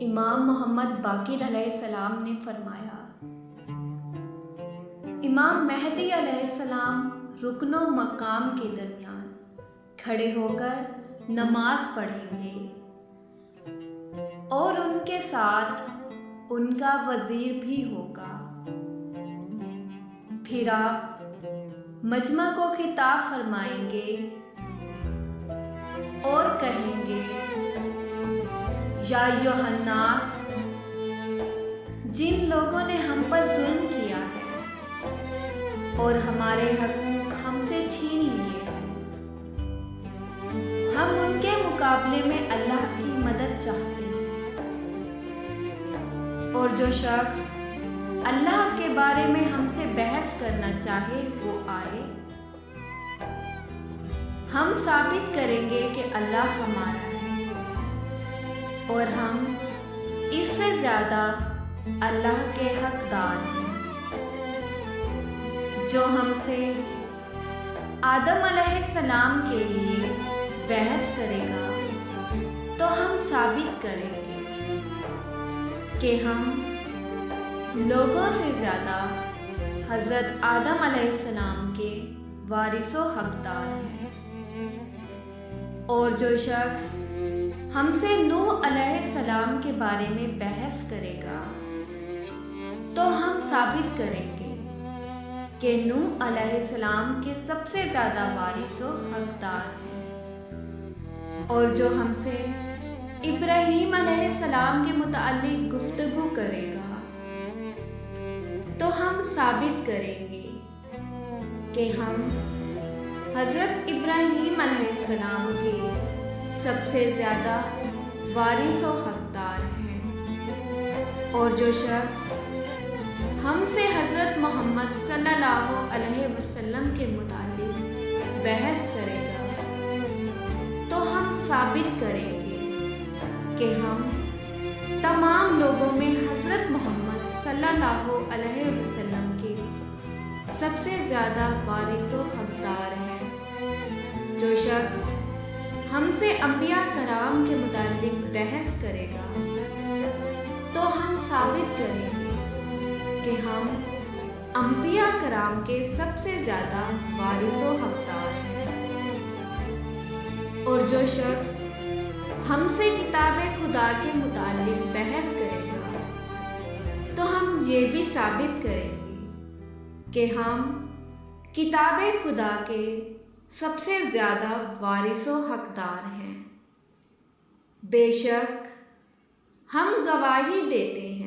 امام محمد باقر علیہ السلام نے فرمایا، امام مہدی علیہ السلام رکن و مقام کے درمیان کھڑے ہو کر نماز پڑھیں گے اور ان کے ساتھ ان کا وزیر بھی ہوگا۔ پھر آپ مجمع کو خطاب فرمائیں گے اور کہیں گے، یا ایھا الناس، جن لوگوں نے ہم پر ظلم کیا ہے اور ہمارے حقوق ہم سے چھین لیے ہیں، ہم ان کے مقابلے میں اللہ کی مدد چاہتے ہیں، اور جو شخص اللہ کے بارے میں ہم سے بحث کرنا چاہے وہ آئے، ہم ثابت کریں گے کہ اللہ ہمارا ہے اور ہم اس سے زیادہ اللہ کے حقدار ہیں۔ جو ہم سے آدم علیہ السلام کے لیے بحث کرے گا تو ہم ثابت کریں گے کہ ہم لوگوں سے زیادہ حضرت آدم علیہ السلام کے وارث و حقدار ہیں۔ اور جو شخص ہم سے نوح علیہ السلام کے بارے میں بحث کرے گا تو ہم ثابت کریں گے کہ نوح علیہ السلام کے سب سے زیادہ وارث و حقدار ہیں۔ اور جو ہم سے ابراہیم علیہ السلام کے متعلق گفتگو کرے گا تو ہم ثابت کریں گے کہ ہم حضرت ابراہیم علیہ السلام کے سب سے زیادہ وارث و حقدار ہیں۔ اور جو شخص ہم سے حضرت محمد صلی اللہ علیہ وسلم کے متعلق بحث کرے گا تو ہم ثابت کریں گے کہ ہم تمام لوگوں میں حضرت محمد صلی اللہ علیہ وسلم کے سب سے زیادہ وارث و حقدار ہیں۔ جو شخص ہم سے انبیاء کرام کے متعلق بحث کرے گا تو ہم ثابت کریں گے کہ ہم انبیاء کرام کے سب سے زیادہ وارث و حقدار ہیں۔ اور جو شخص ہم سے کتاب خدا کے متعلق بحث کرے گا تو ہم یہ بھی ثابت کریں گے کہ ہم کتاب خدا کے سب سے زیادہ وارث و حقدار ہیں۔ بے شک ہم گواہی دیتے ہیں